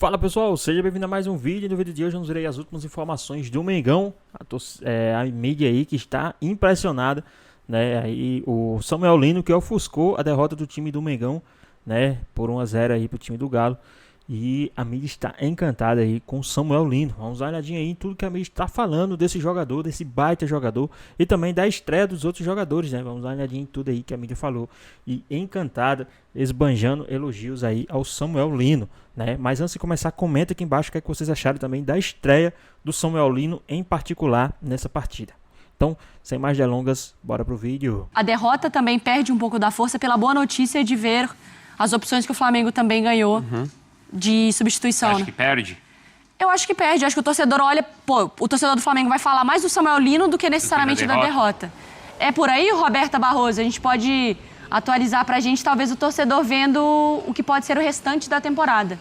Fala pessoal, seja bem-vindo a mais um vídeo. No vídeo de hoje eu nos irei as últimas informações do Mengão. A mídia aí que está impressionada, né? Aí o Samuel Lino que ofuscou a derrota do time do Mengão, né? Por 1-0 aí pro time do Galo. E a mídia está encantada aí com o Samuel Lino. Vamos dar uma olhadinha aí em tudo que a mídia está falando desse jogador, desse baita jogador. E também da estreia dos outros jogadores, né? Vamos dar uma olhadinha em tudo aí que a mídia falou. E encantada, esbanjando elogios aí ao Samuel Lino, né? Mas antes de começar, comenta aqui embaixo o que é que vocês acharam também da estreia do Samuel Lino em particular nessa partida. Então, sem mais delongas, bora pro vídeo. A derrota também perde um pouco da força pela boa notícia de ver as opções que o Flamengo também ganhou de substituição. Acho que perde? Eu acho que perde. Eu acho que o torcedor olha... Pô, o torcedor do Flamengo vai falar mais do Samuel Lino do que necessariamente da derrota. É por aí, Roberta Barroso? A gente pode atualizar pra gente, talvez, o torcedor vendo o que pode ser o restante da temporada.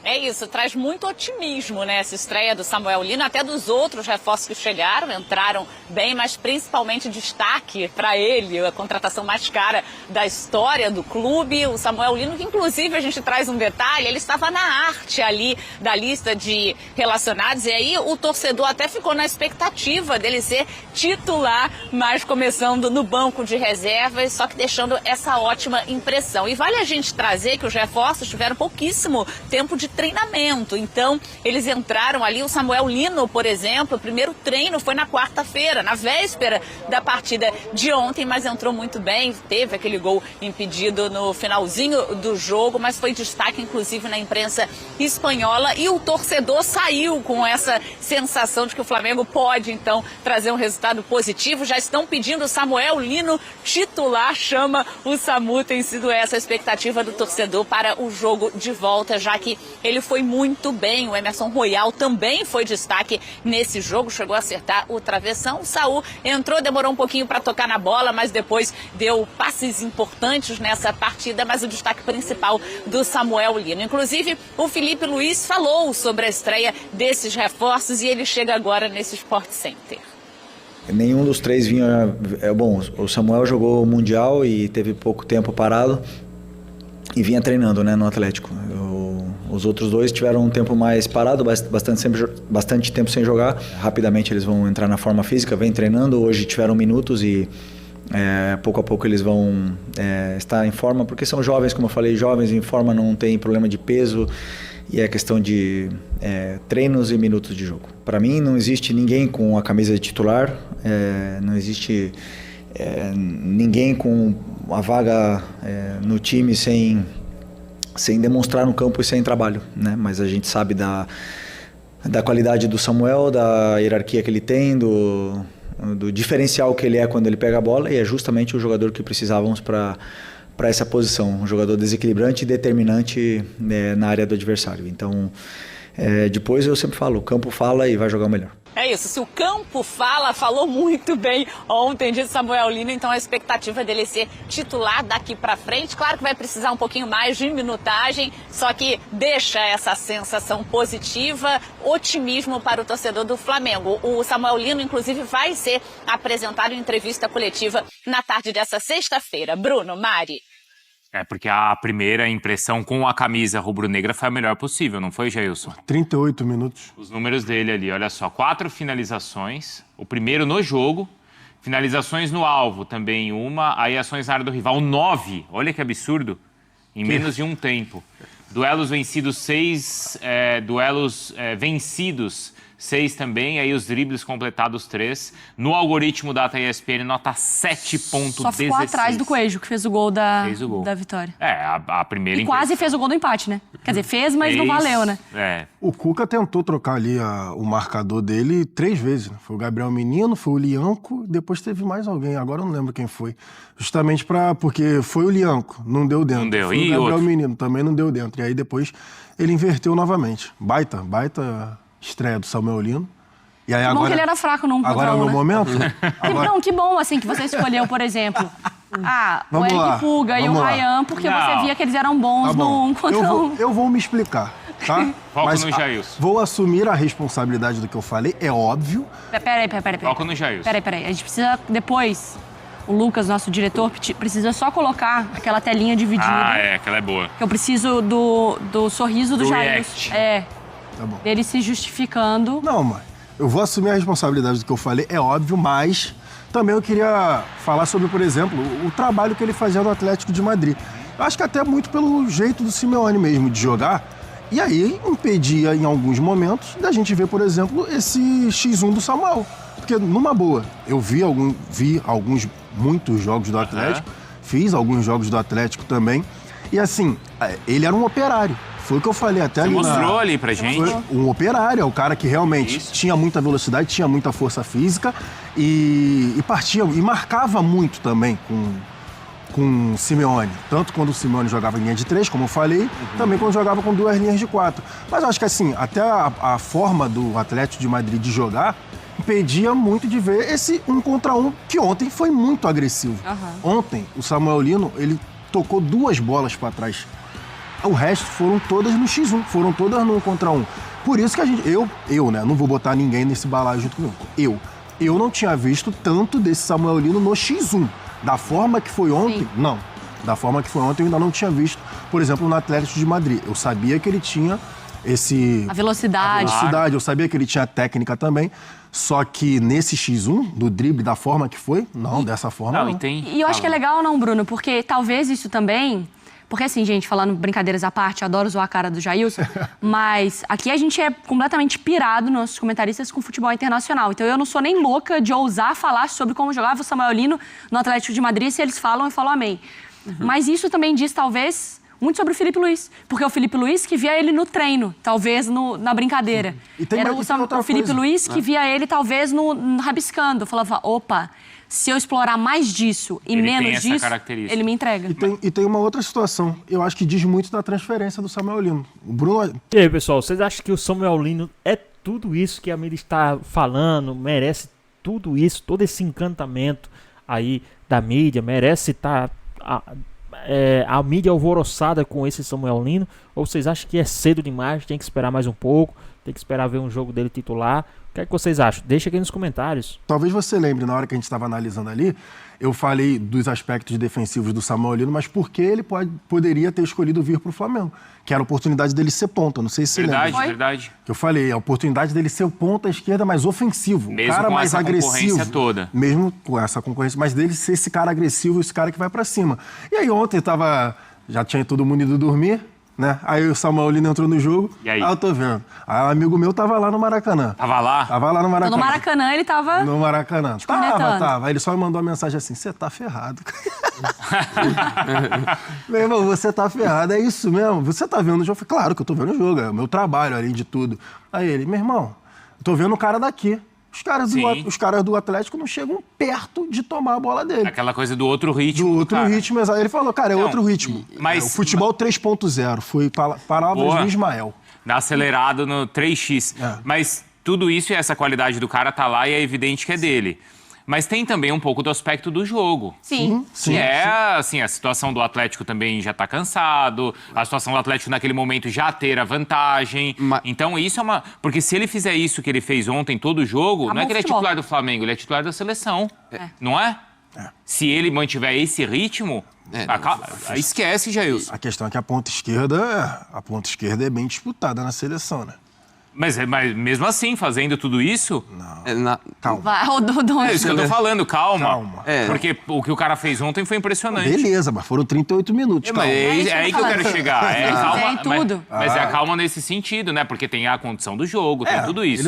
É isso, traz muito otimismo, né, essa estreia do Samuel Lino, até dos outros reforços que chegaram, entraram bem, mas principalmente destaque para ele, a contratação mais cara da história do clube, o Samuel Lino, que inclusive a gente traz um detalhe, ele estava na arte ali da lista de relacionados, e aí o torcedor até ficou na expectativa dele ser titular, mas começando no banco de reservas, só que deixando essa ótima impressão. E vale a gente trazer que os reforços tiveram pouquíssimo tempo de treinamento, então eles entraram ali, o Samuel Lino, por exemplo, o primeiro treino foi na quarta-feira, na véspera da partida de ontem, mas entrou muito bem, teve aquele gol impedido no finalzinho do jogo, mas foi destaque inclusive na imprensa espanhola, e o torcedor saiu com essa sensação de que o Flamengo pode então trazer um resultado positivo. Já estão pedindo o Samuel Lino titular, chama o Samu, tem sido essa a expectativa do torcedor para o jogo de volta, já que ele foi muito bem. O Emerson Royal também foi destaque nesse jogo, chegou a acertar o travessão. O Saul entrou, demorou um pouquinho para tocar na bola, mas depois deu passes importantes nessa partida, mas o destaque principal do Samuel Lino. Inclusive, o Felipe Luiz falou sobre a estreia desses reforços e ele chega agora nesse Sport Center. Nenhum dos três vinha... Bom, o Samuel jogou o Mundial e teve pouco tempo parado e vinha treinando, né, no Atlético. Os outros dois tiveram um tempo mais parado, bastante tempo sem jogar. Rapidamente eles vão entrar na forma física, vem treinando. Hoje tiveram minutos e pouco a pouco eles vão estar em forma, porque são jovens, como eu falei, jovens em forma, não tem problema de peso. E é questão de treinos e minutos de jogo. Para mim não existe ninguém com a camisa de titular, não existe ninguém com a vaga no time sem demonstrar no campo e sem trabalho, né? Mas a gente sabe da qualidade do Samuel, da hierarquia que ele tem, do diferencial que ele é quando ele pega a bola, e é justamente o jogador que precisávamos para essa posição, um jogador desequilibrante e determinante na área do adversário. Então, depois eu sempre falo, o campo fala e vai jogar o melhor. É isso, se o campo falou muito bem ontem de Samuel Lino, então a expectativa dele ser titular daqui pra frente. Claro que vai precisar um pouquinho mais de minutagem, só que deixa essa sensação positiva, otimismo para o torcedor do Flamengo. O Samuel Lino, inclusive, vai ser apresentado em entrevista coletiva na tarde dessa sexta-feira. Bruno, Mari. Porque a primeira impressão com a camisa rubro-negra foi a melhor possível, não foi, Jailson? 38 minutos. Os números dele ali, olha só, 4 finalizações, o primeiro no jogo, finalizações no alvo também uma, aí ações na área do rival 9, olha que absurdo, em menos de um tempo. Duelos vencidos 6, vencidos 6 também, aí os dribles completados 3. No algoritmo da ESPN, nota 7.16. Só ficou atrás do Coelho, que fez o gol da vitória. A primeira E quase fez o gol do empate, né? Quer dizer, fez, mas não valeu, né? O Cuca tentou trocar ali o marcador dele 3 vezes. Né? Foi o Gabriel Menino, foi o Lianco, depois teve mais alguém, agora eu não lembro quem foi. Justamente porque foi o Lianco, não deu dentro. Não deu. Foi o Gabriel Menino, também não deu dentro. E aí depois ele inverteu novamente. Baita estreia do Samuel Lino. E aí que bom que ele era fraco num contra um, agora é o meu momento? Não, que bom, assim, que você escolheu, por exemplo, o Eric Puga e o Ryan, porque você via que eles eram bons no 1 contra 1. Eu vou me explicar, tá? Foco no Jailson. Vou assumir a responsabilidade do que eu falei, é óbvio. Peraí. Foco no Jailson. Peraí. A gente precisa depois o Lucas, nosso diretor, precisa só colocar aquela telinha dividida. Aquela é boa. Que eu preciso do sorriso do Jair. Tá bom. Dele se justificando. Não, mãe. Eu vou assumir a responsabilidade do que eu falei, é óbvio, mas também eu queria falar sobre, por exemplo, o trabalho que ele fazia no Atlético de Madrid. Eu acho que até muito pelo jeito do Simeone mesmo de jogar. E aí impedia, em alguns momentos, da gente ver, por exemplo, esse X1 do Samuel. Porque, numa boa, eu vi muitos jogos do Atlético, fiz alguns jogos do Atlético também. E assim, ele era um operário. Foi o que eu falei até ali. Você mostrou ali pra gente. Foi um operário, é o cara que realmente tinha muita velocidade, tinha muita força física e partia, e marcava muito também com o Simeone. Tanto quando o Simeone jogava em linha de 3, como eu falei, também quando jogava com 2 linhas de 4. Mas eu acho que assim, até a forma do Atlético de Madrid de jogar impedia muito de ver esse 1 contra 1, que ontem foi muito agressivo. Ontem, o Samuel Lino, ele tocou 2 bolas para trás. O resto foram todas no X1, foram todas no 1 contra 1. Por isso que a gente... Eu, né? Não vou botar ninguém nesse balaio junto comigo. Eu não tinha visto tanto desse Samuel Lino no X1. Da forma que foi ontem, não. Da forma que foi ontem, eu ainda não tinha visto, por exemplo, no Atlético de Madrid. Eu sabia que ele tinha a velocidade. Eu sabia que ele tinha técnica também. Só que nesse X1, do drible, da forma que foi, não, dessa forma não. E eu acho que é legal, não, Bruno? Porque talvez isso também... Porque assim, gente, falando brincadeiras à parte, eu adoro zoar a cara do Jailson, mas aqui a gente é completamente pirado, nossos comentaristas, com futebol internacional. Então eu não sou nem louca de ousar falar sobre como jogava o Samuel Lino no Atlético de Madrid. Se eles falam, eu falo amém. Mas isso também diz, talvez, muito sobre o Felipe Luiz. Porque é o Felipe Luiz que via ele no treino, talvez na brincadeira. Era o Felipe Luiz que via ele, talvez, no rabiscando. Eu falava, opa... Se eu explorar mais disso e menos disso, ele me entrega. E tem uma outra situação. Eu acho que diz muito da transferência do Samuel Lino. O Bruno... E aí, pessoal, vocês acham que o Samuel Lino é tudo isso que a mídia está falando? Merece tudo isso, todo esse encantamento aí da mídia? Merece estar a mídia alvoroçada com esse Samuel Lino? Ou vocês acham que é cedo demais, tem que esperar mais um pouco, tem que esperar ver um jogo dele titular? O que é que vocês acham? Deixa aqui nos comentários. Talvez você lembre, na hora que a gente estava analisando ali, eu falei dos aspectos defensivos do Samuel Lino, mas por que ele poderia ter escolhido vir para o Flamengo? Que era a oportunidade dele ser ponta, não sei se você lembra. Verdade. Que eu falei, a oportunidade dele ser ponta esquerda mais ofensivo. Mesmo cara com mais essa agressivo. Concorrência toda. Mesmo com essa concorrência, mas dele ser esse cara agressivo, esse cara que vai para cima. E aí ontem já tinha todo mundo ido dormir, né? Aí o Samuel Lino entrou no jogo. E aí? Eu tô vendo. Aí um amigo meu tava lá no Maracanã. Tava lá? Tava lá no Maracanã. No Maracanã ele tava... No Maracanã. Tava. Aí ele só me mandou uma mensagem assim, você tá ferrado. Meu irmão, você tá ferrado, é isso mesmo? Você tá vendo o jogo? Eu falei, claro que eu tô vendo o jogo, é o meu trabalho, além de tudo. Aí ele, meu irmão, eu tô vendo o cara daqui. Os caras do Atlético não chegam perto de tomar a bola dele. Aquela coisa do outro ritmo. Do outro ritmo, exato. Ele falou, cara, outro ritmo. Mas, o futebol 3.0, foi palavras do Ismael. Dá acelerado no 3x. Mas tudo isso e essa qualidade do cara tá lá e é evidente que é dele. Mas tem também um pouco do aspecto do jogo. Sim. Assim, a situação do Atlético também já tá cansado, a situação do Atlético naquele momento já ter a vantagem. Então isso é uma... Porque se ele fizer isso que ele fez ontem, todo o jogo, não é que ele é titular do Flamengo, ele é titular da seleção. Não é? Se ele mantiver esse ritmo... esquece, Jailson. A questão é que a ponta esquerda é bem disputada na seleção, né? Mas mesmo assim, fazendo tudo isso... Não. Calma. É isso que eu tô falando, calma. Porque o que o cara fez ontem foi impressionante. Beleza, mas foram 38 minutos. É aí que eu quero chegar. Calma, tudo. Mas é a calma nesse sentido, né? Porque tem a condição do jogo, tem tudo isso.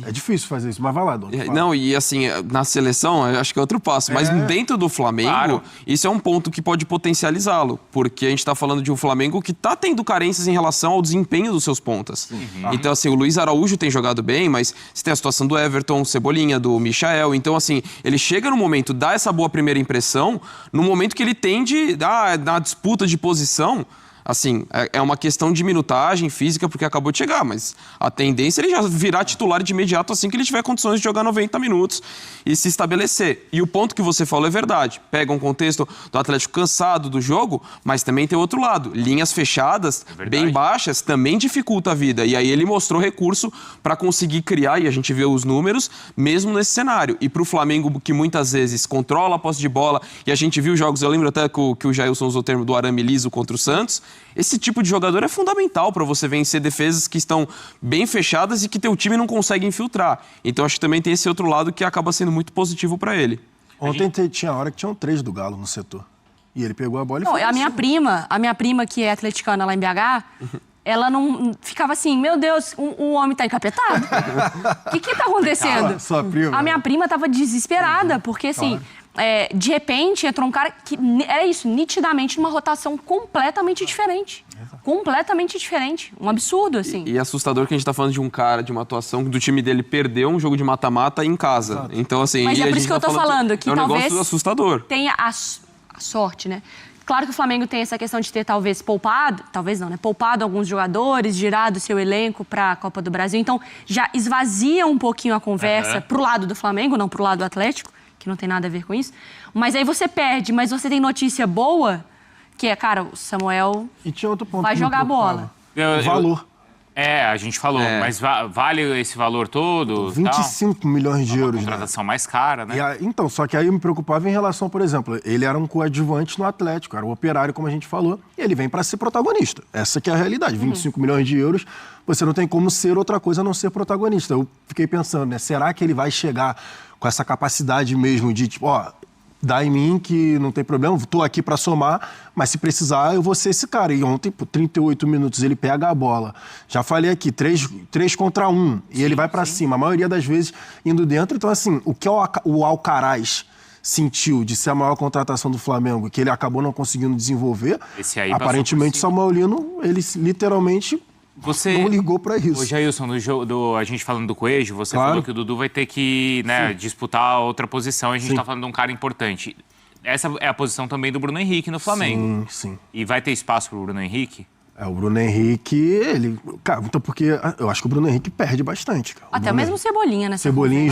É difícil fazer isso, mas vai lá, Dom. Não, e assim, na seleção, eu acho que é outro passo. Mas dentro do Flamengo, isso é um ponto que pode potencializá-lo. Porque a gente tá falando de um Flamengo que tá tendo carências em relação ao desempenho dos seus pontas. Então, assim, o Luiz Araújo tem jogado bem, mas você tem a situação do Everton, Cebolinha, do Michael. Então, assim, ele chega no momento, dá essa boa primeira impressão, no momento que ele tende, na disputa de posição, Assim, é uma questão de minutagem física, porque acabou de chegar, mas a tendência é ele já virar titular de imediato assim que ele tiver condições de jogar 90 minutos e se estabelecer. E o ponto que você falou é verdade. Pega um contexto do Atlético cansado do jogo, mas também tem outro lado. Linhas fechadas, bem baixas, também dificulta a vida. E aí ele mostrou recurso para conseguir criar, e a gente vê os números, mesmo nesse cenário. E para o Flamengo, que muitas vezes controla a posse de bola, e a gente viu jogos, eu lembro até que o Jailson usou o termo do arame liso contra o Santos. Esse tipo de jogador é fundamental para você vencer defesas que estão bem fechadas e que teu time não consegue infiltrar. Então acho que também tem esse outro lado que acaba sendo muito positivo para ele. Ontem tinha hora que tinham 3 do Galo no setor. E ele pegou a bola e não, foi. A minha prima, que é atleticana lá em BH, ela não ficava assim, meu Deus, o homem tá encapetado. O que tá acontecendo? Sua prima. A minha prima tava desesperada, porque assim... de repente, entrou um cara que era isso, nitidamente numa rotação completamente diferente. Completamente diferente. Um absurdo, assim. E assustador que a gente tá falando de um cara, de uma atuação do time dele perdeu um jogo de mata-mata em casa. Exato. Então, assim... Mas é por isso que eu tô falando, que é um talvez negócio assustador. tenha a sorte, né? Claro que o Flamengo tem essa questão de ter talvez poupado, talvez não, né? Poupado alguns jogadores, girado seu elenco para a Copa do Brasil. Então, já esvazia um pouquinho a conversa pro lado do Flamengo, não pro lado do Atlético, que não tem nada a ver com isso. Mas aí você perde, mas você tem notícia boa, que é, cara, o Samuel E tinha outro ponto vai que me jogar preocupava. bola. O valor. A gente falou, mas vale esse valor todo? 25 milhões de euros, né? Contratação mais cara, né? Então, só que aí eu me preocupava em relação, por exemplo, ele era um coadjuvante no Atlético, era um operário, como a gente falou, e ele vem para ser protagonista. Essa que é a realidade. 25 milhões de euros, você não tem como ser outra coisa a não ser protagonista. Eu fiquei pensando, né? Será que ele vai chegar com essa capacidade mesmo de, tipo, dá em mim que não tem problema, tô aqui para somar, mas se precisar eu vou ser esse cara. E ontem, por 38 minutos, ele pega a bola. Já falei aqui, 3 contra 1, e ele vai para cima, a maioria das vezes indo dentro. Então, assim, o que o Alcaraz sentiu de ser a maior contratação do Flamengo, que ele acabou não conseguindo desenvolver, Esse aí aparentemente o Samuel Lino, ele literalmente... Você não ligou pra isso. Ô, Jailson, a gente falando do Coelho, você falou que o Dudu vai ter que disputar outra posição, e a gente tá falando de um cara importante. Essa é a posição também do Bruno Henrique no Flamengo. Sim. E vai ter espaço pro Bruno Henrique? O Bruno Henrique, ele... Cara, então porque eu acho que o Bruno Henrique perde bastante, cara. Até mesmo Cebolinha, né? Cebolinha...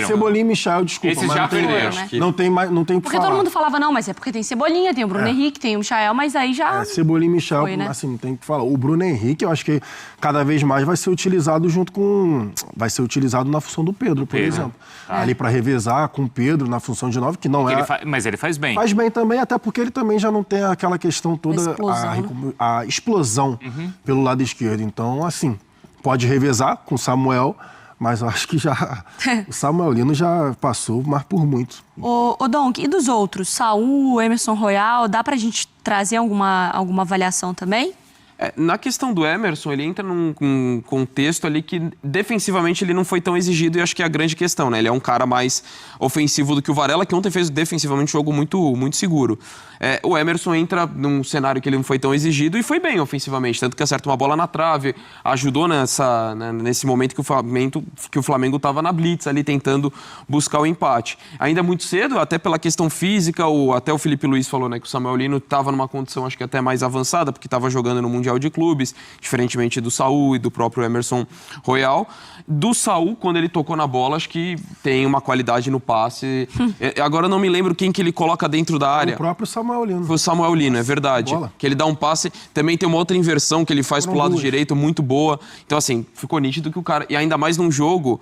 Cebolinha e Michel, desculpa. Esses já perderam. Não tem mais, não tem o que Porque falar. todo mundo falava, não, mas é porque tem Cebolinha, tem o Bruno Henrique, tem o Michael, mas aí já... Cebolinha e Michel, foi, né? assim, não tem o que falar. O Bruno Henrique, eu acho que cada vez mais vai ser utilizado junto com... Vai ser utilizado na função do Pedro, por exemplo. Ali pra revezar com o Pedro na função de 9, que não é... Mas ele faz bem. Faz bem também, até porque ele também já não tem aquela questão toda... A explosão pelo lado esquerdo. Então, assim, pode revezar com o Samuel, mas eu acho que já... o Samuel Lino já passou, mas por muito. Ô, Donk, e dos outros? Saul, Emerson Royal, dá pra gente trazer alguma avaliação também? Na questão do Emerson, ele entra num contexto ali que defensivamente ele não foi tão exigido, e acho que é a grande questão, né? Ele é um cara mais ofensivo do que o Varela, que ontem fez defensivamente um jogo muito, muito seguro. O Emerson entra num cenário que ele não foi tão exigido e foi bem ofensivamente, tanto que acerta uma bola na trave, ajudou nesse momento que o Flamengo estava na blitz ali, tentando buscar o empate. Ainda muito cedo, até pela questão física, até o Felipe Luiz falou, né, que o Samuel Lino estava numa condição, acho que até mais avançada, porque estava jogando no Mundial de Clubes, diferentemente do Saul e do próprio Emerson Royal. Do Saul, quando ele tocou na bola, acho que tem uma qualidade no passe. Agora eu não me lembro quem que ele coloca dentro da área. O próprio Samuel Lino. Foi o Samuel Lino, é verdade. Bola. Que ele dá um passe, também tem uma outra inversão que ele faz pro lado direito, muito boa. Então, assim, ficou nítido que o cara... E ainda mais num jogo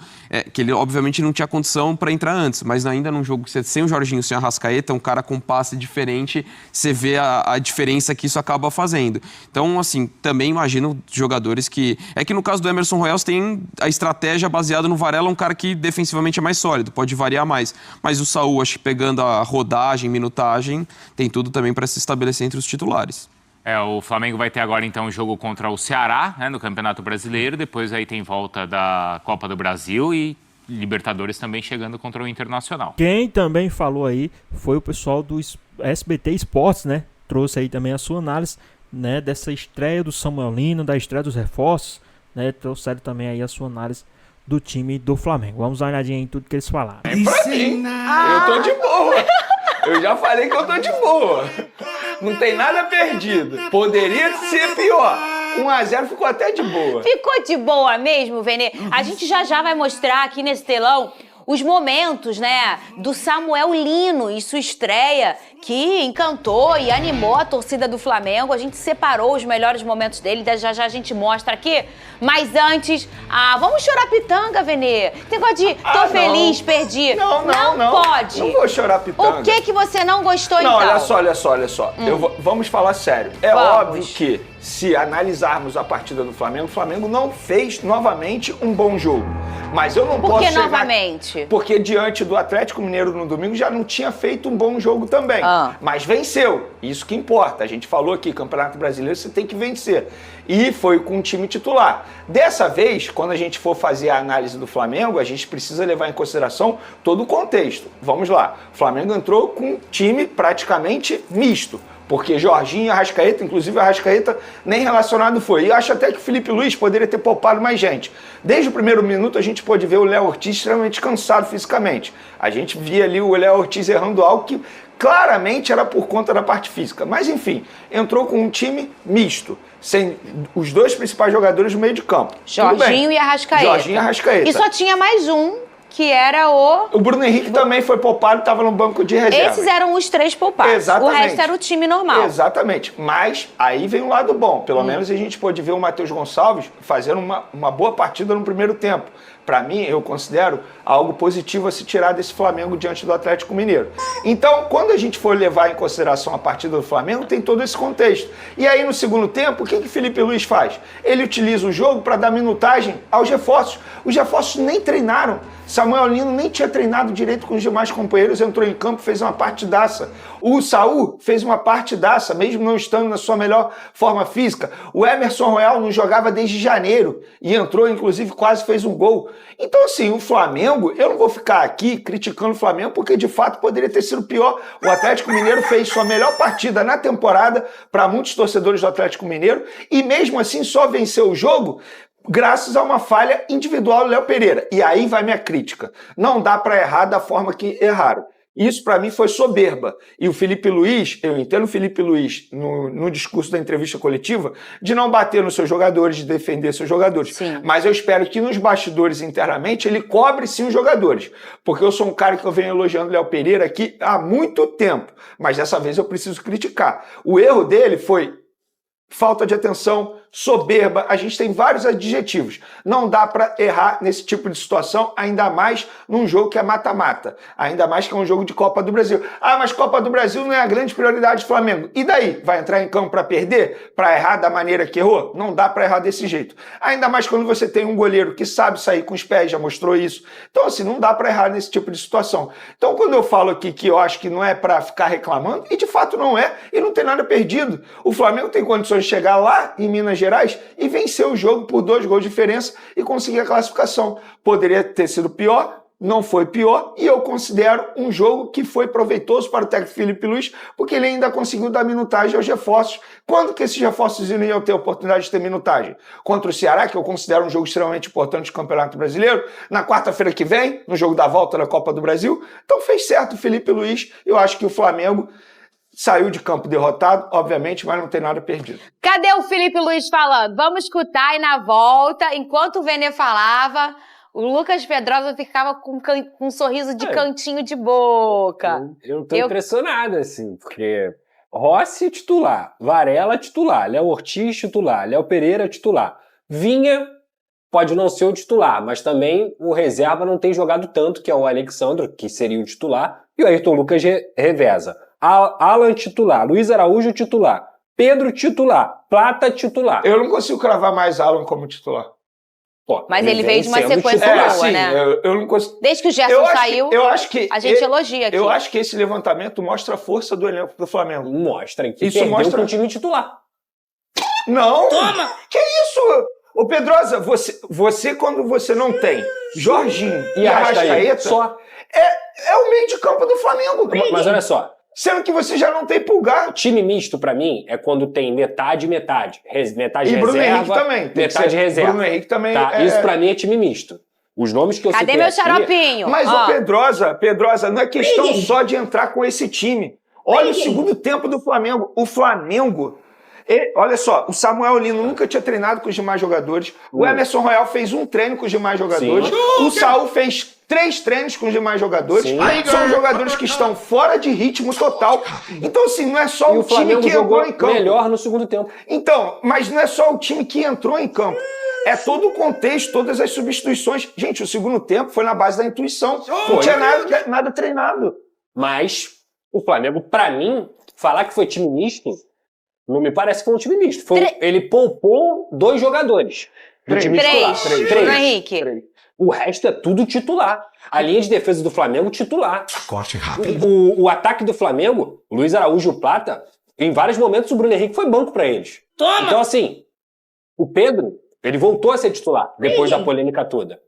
que ele, obviamente, não tinha condição para entrar antes, mas ainda num jogo sem o Jorginho, sem a Arrascaeta, um cara com passe diferente, você vê a diferença que isso acaba fazendo. Então, assim, também imagino jogadores que... É que no caso do Emerson Royal, você tem a estratégia baseada no Varela, um cara que defensivamente é mais sólido, pode variar mais. Mas o Saul, acho que pegando a rodagem, minutagem, tem tudo também para se estabelecer entre os titulares. O Flamengo vai ter agora, então, um jogo contra o Ceará, né, no Campeonato Brasileiro. Depois aí tem volta da Copa do Brasil e Libertadores também chegando contra o Internacional. Quem também falou aí foi o pessoal do SBT Esportes, né? Trouxe aí também a sua análise, né, dessa estreia do Samuel Lino, da estreia dos reforços, né? Trouxeram também aí a sua análise do time do Flamengo. Vamos dar uma olhadinha em tudo que eles falaram. É pra mim. Eu tô de boa. Eu já falei que eu tô de boa. Não tem nada perdido. Poderia ser pior. 1-0 ficou até de boa. Ficou de boa mesmo, Vene. A gente já vai mostrar aqui nesse telão os momentos, né, do Samuel Lino e sua estreia, que encantou e animou a torcida do Flamengo. A gente separou os melhores momentos dele, já a gente mostra aqui. Mas antes, vamos chorar pitanga, Vene. Tem negócio de tô feliz, perdi. Não pode. Não vou chorar pitanga. O que você não gostou, não, então? olha só. Vamos falar sério. É óbvio que, se analisarmos a partida do Flamengo, o Flamengo não fez novamente um bom jogo. Mas eu não posso chegar... Por que novamente? Porque diante do Atlético Mineiro no domingo já não tinha feito um bom jogo também. Mas venceu. Isso que importa. A gente falou aqui, Campeonato Brasileiro você tem que vencer. E foi com o time titular. Dessa vez, quando a gente for fazer a análise do Flamengo, a gente precisa levar em consideração todo o contexto. Vamos lá. O Flamengo entrou com um time praticamente misto. Porque Jorginho e Arrascaeta, inclusive Arrascaeta, nem relacionado foi. E eu acho até que o Felipe Luiz poderia ter poupado mais gente. Desde o primeiro minuto a gente pôde ver o Léo Ortiz extremamente cansado fisicamente. A gente via ali o Léo Ortiz errando algo que claramente era por conta da parte física. Mas enfim, entrou com um time misto, sem os dois principais jogadores do meio de campo. Jorginho e Arrascaeta. E só tinha mais um, que era o Bruno Henrique também foi poupado, estava no banco de reserva. Esses eram os 3 poupados. Exatamente. O resto era o time normal. Exatamente. Mas aí vem um lado bom. Pelo menos a gente pôde ver o Matheus Gonçalves fazendo uma boa partida no primeiro tempo. Para mim, eu considero algo positivo a se tirar desse Flamengo diante do Atlético Mineiro. Então, quando a gente for levar em consideração a partida do Flamengo, tem todo esse contexto. E aí, no segundo tempo, o que Felipe Luiz faz? Ele utiliza o jogo para dar minutagem aos reforços. Os reforços nem treinaram. Samuel Lino nem tinha treinado direito com os demais companheiros, entrou em campo, fez uma partidaça. O Saul fez uma partidaça, mesmo não estando na sua melhor forma física. O Emerson Royal não jogava desde janeiro e entrou, inclusive, quase fez um gol. Então, assim, o Flamengo, eu não vou ficar aqui criticando o Flamengo, porque de fato poderia ter sido pior. O Atlético Mineiro fez sua melhor partida na temporada para muitos torcedores do Atlético Mineiro e mesmo assim só venceu o jogo graças a uma falha individual do Léo Pereira. E aí vai minha crítica. Não dá para errar da forma que erraram. Isso, para mim, foi soberba. E o Felipe Luiz, eu entendo o Felipe Luiz, no discurso da entrevista coletiva, de não bater nos seus jogadores, de defender seus jogadores. Sim. Mas eu espero que nos bastidores internamente ele cobre sim os jogadores. Porque eu sou um cara que eu venho elogiando o Léo Pereira aqui há muito tempo. Mas dessa vez eu preciso criticar. O erro dele foi falta de atenção, soberba, a gente tem vários adjetivos. Não dá para errar nesse tipo de situação, ainda mais num jogo que é mata-mata. Ainda mais que é um jogo de Copa do Brasil. Mas Copa do Brasil não é a grande prioridade do Flamengo. E daí? Vai entrar em campo para perder? Para errar da maneira que errou? Não dá para errar desse jeito. Ainda mais quando você tem um goleiro que sabe sair com os pés, já mostrou isso. Então, assim, não dá para errar nesse tipo de situação. Então, quando eu falo aqui que eu acho que não é para ficar reclamando, e de fato não é, e não tem nada perdido. O Flamengo tem condições de chegar lá em Minas Gerais e vencer o jogo por 2 gols de diferença e conseguir a classificação. Poderia ter sido pior, não foi pior, e eu considero um jogo que foi proveitoso para o técnico Felipe Luiz, porque ele ainda conseguiu dar minutagem aos reforços. Quando que esses reforços iam ter a oportunidade de ter minutagem? Contra o Ceará, que eu considero um jogo extremamente importante do Campeonato Brasileiro, na quarta-feira que vem, no jogo da volta da Copa do Brasil. Então fez certo o Felipe Luiz, eu acho que o Flamengo saiu de campo derrotado, obviamente, mas não tem nada perdido. Cadê o Felipe Luiz falando? Vamos escutar e na volta, enquanto o Vene falava, o Lucas Pedrosa ficava com um sorriso de cantinho de boca. Eu tô impressionado, assim, porque Rossi titular, Varela titular, Léo Ortiz titular, Léo Pereira titular. Vinha pode não ser o titular, mas também o reserva não tem jogado tanto, que é o Alexandro, que seria o titular, e o Ayrton Lucas reveza. Alan titular, Luiz Araújo titular, Pedro titular, Plata titular. Eu não consigo cravar mais Alan como titular. Pô, mas ele veio de uma sequência boa, sim, né? Eu não consigo. Desde que o Gerson saiu, a gente elogia aqui. Eu acho que esse levantamento mostra a força do elenco do Flamengo. Mostra, que isso perdeu mostra com o time titular. Não! Toma! Que isso? Ô Pedrosa, você quando você não tem Jorginho e Arrascaeta, só é o meio de campo do Flamengo. Mas olha só. Sendo que você já não tem Pulgar. Time misto, pra mim, é quando tem metade. Metade e Bruno reserva, Henrique também. Metade reserva. Bruno Henrique também. Tá? Isso pra mim é time misto. Os nomes que eu citei Cadê meu xaropinho? Mas, Pedrosa, não é questão só de entrar com esse time. Olha o segundo tempo do Flamengo. O Flamengo... olha só, o Samuel Lino nunca tinha treinado com os demais jogadores. O Emerson Royal fez um treino com os demais jogadores. O Saul fez 3 treinos com os demais jogadores. São jogadores que estão fora de ritmo total. Então, assim, não é só o time que entrou em campo. Melhor no segundo tempo. Então, mas não é só o time que entrou em campo. É todo o contexto, todas as substituições. Gente, o segundo tempo foi na base da intuição. Não tinha nada treinado. Mas o Flamengo, pra mim, falar que foi time misto, não me parece que foi um time misto. Ele poupou 2 jogadores. Do time titular. 3. Bruno Henrique. 3. O resto é tudo titular. A linha de defesa do Flamengo, titular. Corte rápido. O ataque do Flamengo, Luiz Araújo e o Plata, em vários momentos o Bruno Henrique foi banco pra eles. Toma! Então, assim, o Pedro, ele voltou a ser titular depois da polêmica toda.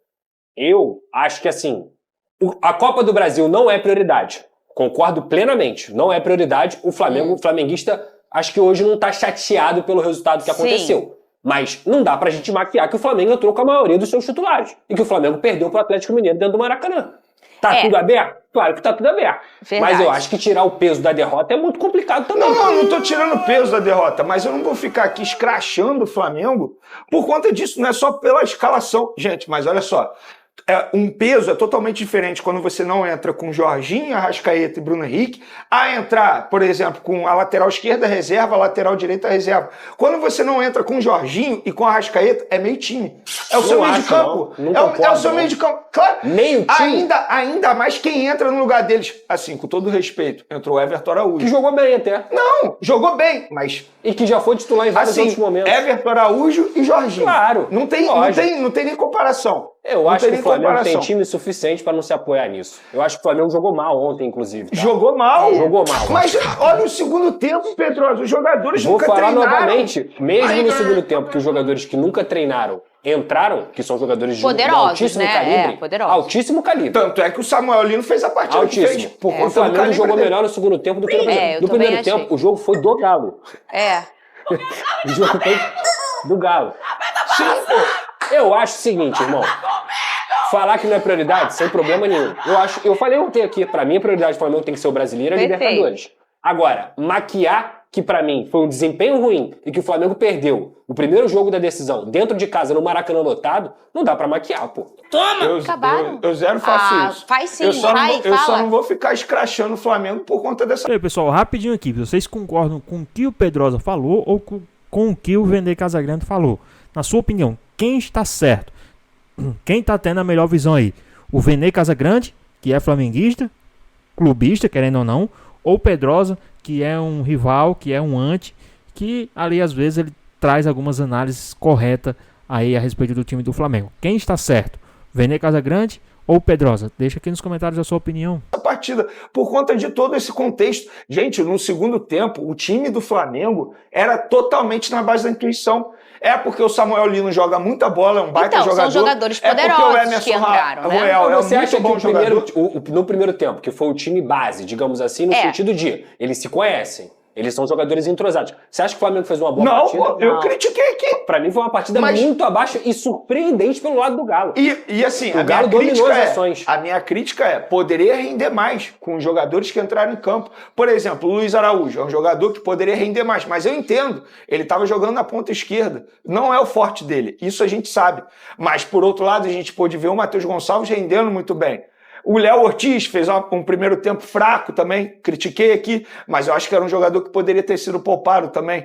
Eu acho que, assim, a Copa do Brasil não é prioridade. Concordo plenamente. Não é prioridade. O Flamengo, o flamenguista, acho que hoje não tá chateado pelo resultado que aconteceu. Mas não dá pra gente maquiar que o Flamengo entrou com a maioria dos seus titulares. E que o Flamengo perdeu pro Atlético Mineiro dentro do Maracanã. Tá tudo aberto? Claro que tá tudo aberto. Verdade. Mas eu acho que tirar o peso da derrota é muito complicado também. Não tô tirando o peso da derrota, mas eu não vou ficar aqui escrachando o Flamengo por conta disso, não é só pela escalação. Gente, mas olha só, um peso é totalmente diferente quando você não entra com Jorginho, Arrascaeta e Bruno Henrique, a entrar, por exemplo, com a lateral esquerda reserva, a lateral direita reserva. Quando você não entra com Jorginho e com Arrascaeta, é meio time. É o seu meio de campo. É o seu meio de campo. Claro, meio time. Ainda mais quem entra no lugar deles. Assim, com todo respeito, entrou o Everton Araújo. Que jogou bem até. Não, jogou bem, mas... E que já foi titular em vários outros momentos. Everton Araújo e Jorginho. Claro. Não tem nem comparação. Eu acho que o Flamengo tem time suficiente para não se apoiar nisso. Eu acho que o Flamengo jogou mal ontem, inclusive. Tá? Jogou mal? Jogou mal. Mas olha o segundo tempo, Pedroso. Os jogadores nunca treinaram. Vou falar novamente. Mesmo no segundo tempo, que os jogadores que nunca treinaram entraram, que são jogadores de altíssimo calibre. Altíssimo calibre. Tanto é que o Samuel Lino fez a partida que fez. O Flamengo jogou melhor no segundo tempo do que no primeiro. No primeiro tempo, o jogo foi do Galo. O jogo foi do Galo. Sim, pô. Eu acho o seguinte, irmão. Falar que não é prioridade, sem problema nenhum. Eu falei ontem aqui, pra mim a prioridade do Flamengo tem que ser o Brasileiro e a Libertadores. Agora, maquiar que pra mim foi um desempenho ruim e que o Flamengo perdeu o primeiro jogo da decisão dentro de casa no Maracanã lotado, não dá pra maquiar, pô. Toma! Eu zero faço isso. Faz sim, eu só não vou ficar escrachando o Flamengo por conta dessa... E aí, pessoal, rapidinho aqui. Vocês concordam com o que o Pedrosa falou ou com o que o Vene Casagrande falou? Na sua opinião, quem está certo? Quem tá tendo a melhor visão aí? O Vene Casagrande, que é flamenguista, clubista, querendo ou não, ou o Pedrosa, que é um rival, que é um anti, que ali às vezes ele traz algumas análises corretas aí a respeito do time do Flamengo. Quem está certo? Vene Casagrande ou Pedrosa? Deixa aqui nos comentários a sua opinião. A partida, por conta de todo esse contexto. Gente, no segundo tempo, o time do Flamengo era totalmente na base da intuição. É porque o Samuel Lino joga muita bola, é um baita jogador. São jogadores poderosos porque o Emerson que entraram, né? Royal Você é acha muito bom que jogador. no primeiro tempo, que foi o time base, digamos assim, no sentido de eles se conhecem, eles são jogadores entrosados. Você acha que o Flamengo fez uma boa partida? Não, eu critiquei aqui. Pra mim foi uma partida muito abaixo e surpreendente pelo lado do Galo. E assim, o Galo dominou as ações. A minha crítica poderia render mais com os jogadores que entraram em campo. Por exemplo, o Luiz Araújo é um jogador que poderia render mais, mas eu entendo, ele estava jogando na ponta esquerda. Não é o forte dele, isso a gente sabe. Mas, por outro lado, a gente pôde ver o Matheus Gonçalves rendendo muito bem. O Léo Ortiz fez um primeiro tempo fraco também, critiquei aqui, mas eu acho que era um jogador que poderia ter sido poupado também.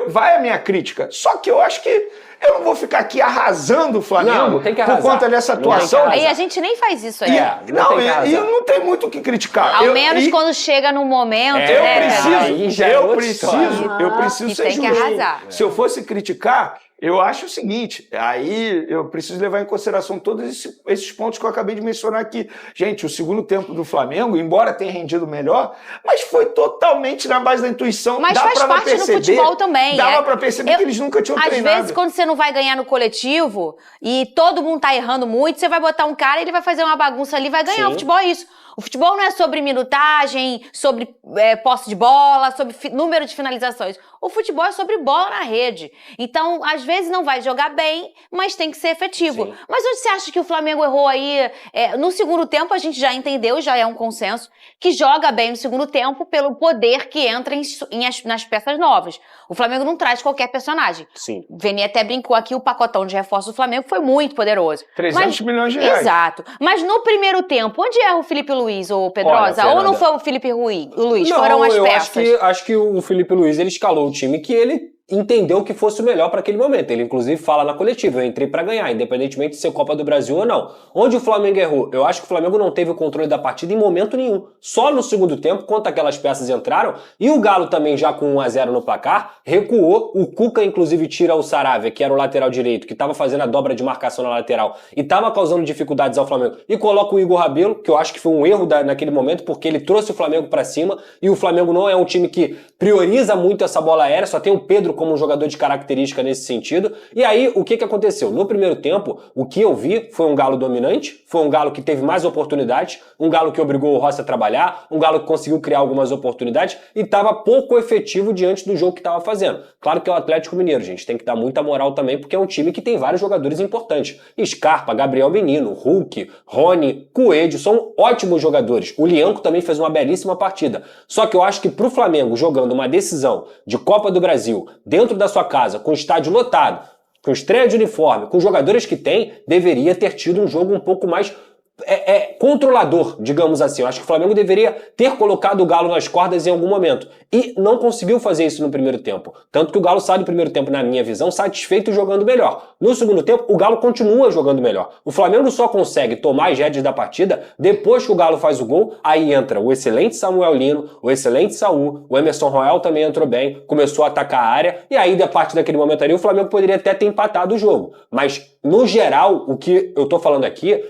Vai a minha crítica, só que eu acho que eu não vou ficar aqui arrasando o Flamengo por conta dessa atuação. Aí a gente nem faz isso aí. E não tem muito o que criticar. Ao menos quando chega no momento, eu preciso ser justo. Tem que arrasar. Se eu fosse criticar, eu acho o seguinte, aí eu preciso levar em consideração todos esses pontos que eu acabei de mencionar aqui. Gente, o segundo tempo do Flamengo, embora tenha rendido melhor, mas foi totalmente na base da intuição. Mas faz parte no futebol também. Dava pra perceber que eles nunca tinham treinado. Às vezes, quando você não vai ganhar no coletivo e todo mundo tá errando muito, você vai botar um cara e ele vai fazer uma bagunça ali, vai ganhar. O futebol é isso. O futebol não é sobre minutagem, sobre posse de bola, sobre número de finalizações. O futebol é sobre bola na rede. Então, às vezes não vai jogar bem, mas tem que ser efetivo. Sim. Mas onde você acha que o Flamengo errou aí? No segundo tempo, a gente já entendeu, já é um consenso, que joga bem no segundo tempo. tempo pelo poder que entra nas peças novas. O Flamengo não traz qualquer personagem. Sim. O Veni até brincou aqui, o pacotão de reforço do Flamengo foi muito poderoso. 300 milhões de reais. Exato. Mas no primeiro tempo, onde erra o Felipe Luiz ou o Pedrosa? Olha, ou não foi o Felipe Luiz? Não, Foram as peças? Acho que o Felipe Luiz, ele escalou o time que ele entendeu que fosse o melhor para aquele momento. Ele, inclusive, fala na coletiva, eu entrei para ganhar, independentemente de ser Copa do Brasil ou não. Onde o Flamengo errou? Eu acho que o Flamengo não teve o controle da partida em momento nenhum. Só no segundo tempo, quando aquelas peças entraram, e o Galo também já com 1-0 no placar, recuou. O Cuca, inclusive, tira o Saravia, que era o lateral direito, que estava fazendo a dobra de marcação na lateral, e estava causando dificuldades ao Flamengo, e coloca o Igor Rabelo, que eu acho que foi um erro naquele momento, porque ele trouxe o Flamengo para cima, e o Flamengo não é um time que prioriza muito essa bola aérea, só tem o Pedro como um jogador de característica nesse sentido. E aí, o que aconteceu? No primeiro tempo, o que eu vi foi um Galo dominante, foi um Galo que teve mais oportunidades, um Galo que obrigou o Rossi a trabalhar, um Galo que conseguiu criar algumas oportunidades e estava pouco efetivo diante do jogo que estava fazendo. Claro que é o Atlético Mineiro, gente, tem que dar muita moral também, porque é um time que tem vários jogadores importantes. Scarpa, Gabriel Menino, Hulk, Rony, Coelho, são ótimos jogadores. O Lianco também fez uma belíssima partida. Só que eu acho que pro Flamengo, jogando uma decisão de Copa do Brasil, dentro da sua casa, com o estádio lotado, com estreia de uniforme, com os jogadores que tem, deveria ter tido um jogo um pouco mais controlador, digamos assim. Eu acho que o Flamengo deveria ter colocado o Galo nas cordas em algum momento. E não conseguiu fazer isso no primeiro tempo. Tanto que o Galo sai do primeiro tempo, na minha visão, satisfeito jogando melhor. No segundo tempo, o Galo continua jogando melhor. O Flamengo só consegue tomar as rédeas da partida depois que o Galo faz o gol. Aí entra o excelente Samuel Lino, o excelente Saul, o Emerson Royal também entrou bem, começou a atacar a área. E aí, a partir daquele momento ali, o Flamengo poderia até ter empatado o jogo. Mas, no geral, o que eu tô falando aqui,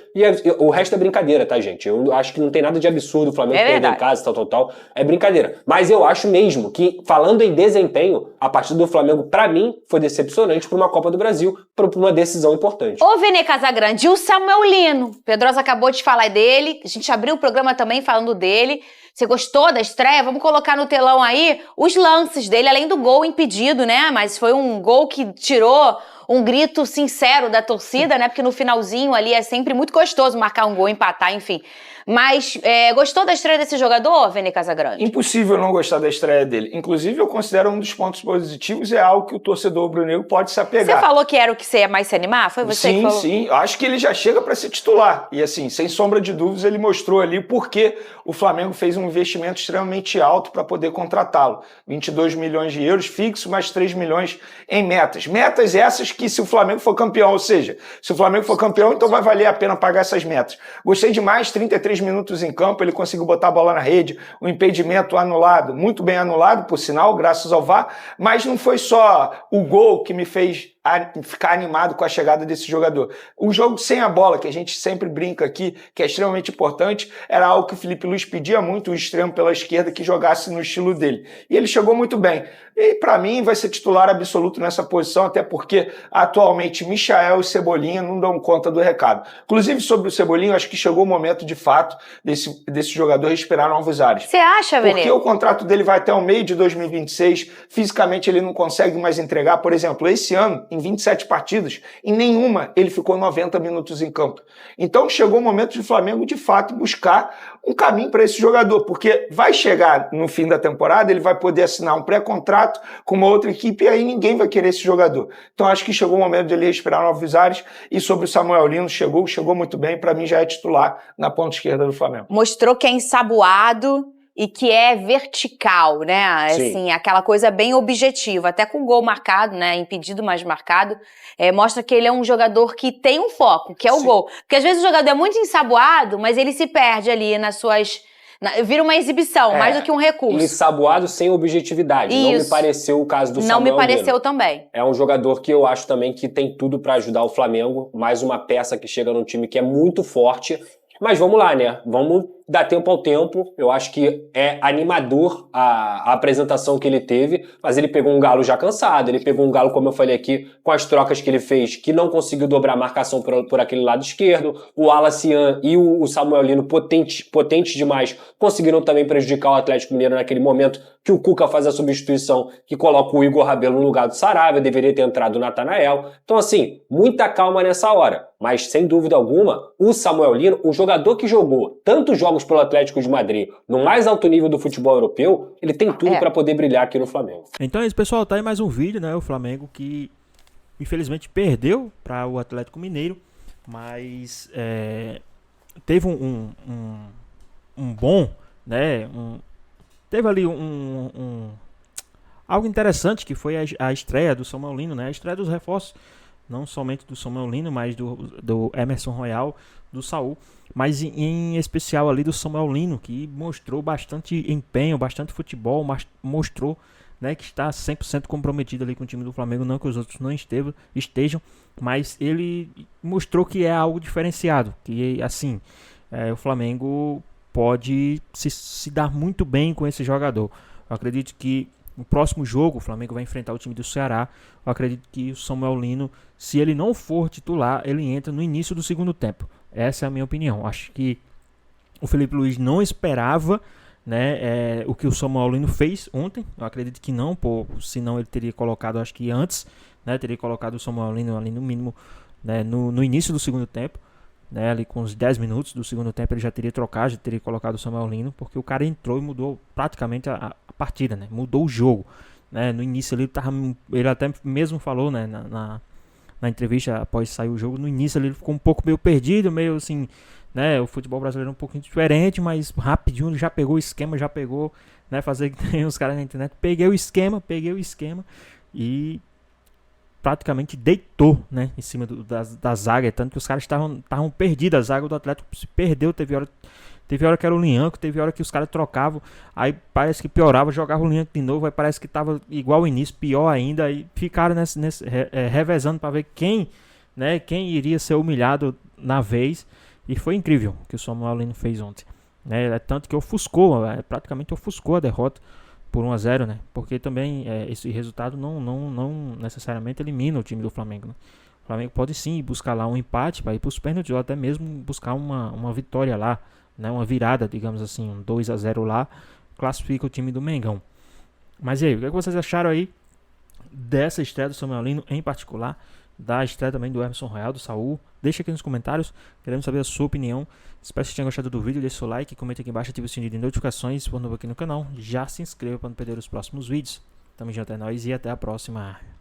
o resto é brincadeira, tá, gente? Eu acho que não tem nada de absurdo o Flamengo perder em casa, tal. É brincadeira. Mas eu acho mesmo que, falando em desempenho, a partida do Flamengo, pra mim, foi decepcionante pra uma Copa do Brasil, pra uma decisão importante. Ô, Vene Casagrande, e o Samuel Lino? Pedrosa acabou de falar dele, a gente abriu o programa também falando dele. Você gostou da estreia? Vamos colocar no telão aí os lances dele, além do gol impedido, né? Mas foi um gol que tirou um grito sincero da torcida, né? Porque no finalzinho ali é sempre muito gostoso marcar um gol, empatar, enfim. Mas gostou da estreia desse jogador, Vene Casagrande? Impossível não gostar da estreia dele. Inclusive, eu considero um dos pontos positivos é algo que o torcedor rubro-negro pode se apegar. Você falou que era o que você ia mais se animar? Foi você que falou? Sim. Acho que ele já chega para ser titular. E assim, sem sombra de dúvidas, ele mostrou ali porque o Flamengo fez um investimento extremamente alto para poder contratá-lo. 22 milhões de euros fixo, mais 3 milhões em metas. Metas essas que se o Flamengo for campeão, ou seja, se o Flamengo for campeão, então vai valer a pena pagar essas metas. Gostei demais, 33 minutos em campo, ele conseguiu botar a bola na rede, o impedimento anulado, muito bem anulado, por sinal, graças ao VAR, mas não foi só o gol que me fez ficar animado com a chegada desse jogador. O jogo sem a bola, que a gente sempre brinca aqui, que é extremamente importante, era algo que o Felipe Luiz pedia muito, o extremo pela esquerda, que jogasse no estilo dele. E ele chegou muito bem. E para mim vai ser titular absoluto nessa posição, até porque atualmente Michael e Cebolinha não dão conta do recado. Inclusive sobre o Cebolinha, acho que chegou o momento de fato desse jogador respirar novos ares. Você acha, Vene? Porque o contrato dele vai até o meio de 2026, fisicamente ele não consegue mais entregar. Por exemplo, esse ano, em 27 partidas, em nenhuma ele ficou 90 minutos em campo. Então chegou o momento de o Flamengo, de fato, buscar um caminho para esse jogador, porque vai chegar no fim da temporada, ele vai poder assinar um pré-contrato com uma outra equipe e aí ninguém vai querer esse jogador. Então acho que chegou o momento de ele respirar novos ares. E sobre o Samuel Lino, chegou muito bem, para mim já é titular na ponta esquerda do Flamengo. Mostrou que é ensaboado e que é vertical, né? Assim, aquela coisa bem objetiva, até com gol marcado, né? Impedido, mas marcado, mostra que ele é um jogador que tem um foco, que é o gol. Porque às vezes o jogador é muito ensaboado, mas ele se perde ali nas suas... vira uma exibição, mais do que um recurso. Ensaboado sem objetividade. Isso. Não me pareceu o caso do Samuel Não me pareceu Lino. também. É um jogador que eu acho também que tem tudo para ajudar o Flamengo. Mais uma peça que chega num time que é muito forte. Mas vamos lá, né? Vamos dar tempo ao tempo. Eu acho que é animador a apresentação que ele teve, mas ele pegou um Galo já cansado, ele pegou um Galo, como eu falei aqui, com as trocas que ele fez, que não conseguiu dobrar a marcação por aquele lado esquerdo. O Alacian e o Samuel Lino, potentes demais, conseguiram também prejudicar o Atlético Mineiro naquele momento que o Cuca faz a substituição, que coloca o Igor Rabelo no lugar do Saravia, deveria ter entrado o Natanael. Então, assim, muita calma nessa hora. Mas, sem dúvida alguma, o Samuel Lino, o jogador que jogou tantos jogos pelo Atlético de Madrid no mais alto nível do futebol europeu, ele tem tudo para poder brilhar aqui no Flamengo. Então é isso, pessoal. Tá aí mais um vídeo, né? O Flamengo que infelizmente perdeu para o Atlético Mineiro, mas teve um bom, né? Teve ali algo interessante, que foi a estreia do Samuel Lino, né? A estreia dos reforços, não somente do Samuel Lino, mas do Emerson Royal, do Saul, mas em especial ali do Samuel Lino, que mostrou bastante empenho, bastante futebol, mostrou, né, que está 100% comprometido ali com o time do Flamengo, não que os outros não estejam, mas ele mostrou que é algo diferenciado, que assim, o Flamengo pode se dar muito bem com esse jogador. Eu acredito que no próximo jogo o Flamengo vai enfrentar o time do Ceará. Eu acredito que o Samuel Lino, se ele não for titular, ele entra no início do segundo tempo. Essa é a minha opinião. Acho que o Felipe Luiz não esperava, né, o que o Samuel Lino fez ontem. Eu acredito que não, senão ele teria colocado, acho que antes, né, teria colocado o Samuel Lino ali no mínimo, né, no início do segundo tempo, né, ali com uns 10 minutos do segundo tempo ele já teria trocado, já teria colocado o Samuel Lino, porque o cara entrou e mudou praticamente a partida, né, mudou o jogo, né. No início ele até mesmo falou, né, na entrevista após sair o jogo, no início ele ficou um pouco meio perdido, meio assim, né, o futebol brasileiro é um pouquinho diferente, mas rapidinho ele já pegou o esquema, né, fazer que tem os caras na internet, peguei o esquema e praticamente deitou, né, em cima da zaga, tanto que os caras estavam perdidos, a zaga do Atlético se perdeu, teve hora que era o Lianco, teve hora que os caras trocavam, aí parece que piorava, jogava o Lianco de novo, aí parece que tava igual ao início, pior ainda, aí ficaram revezando para ver quem iria ser humilhado na vez, e foi incrível o que o Samuel Lino fez ontem, né, tanto que praticamente ofuscou a derrota por 1-0, né? Porque também esse resultado não necessariamente elimina o time do Flamengo, né? O Flamengo pode sim buscar lá um empate para ir para os pênaltis, ou até mesmo buscar uma vitória lá, né? Uma virada, digamos assim, um 2-0 lá, classifica o time do Mengão. Mas e aí, o que vocês acharam aí dessa estreia do Samuel Lino, em particular, da estreia também do Emerson Royal, do Saul? Deixa aqui nos comentários, queremos saber a sua opinião. Espero que vocês tenham gostado do vídeo, deixe seu like, comente aqui embaixo, ative o sininho de notificações, se for novo aqui no canal, já se inscreva para não perder os próximos vídeos. Tamo junto, é nóis e até a próxima.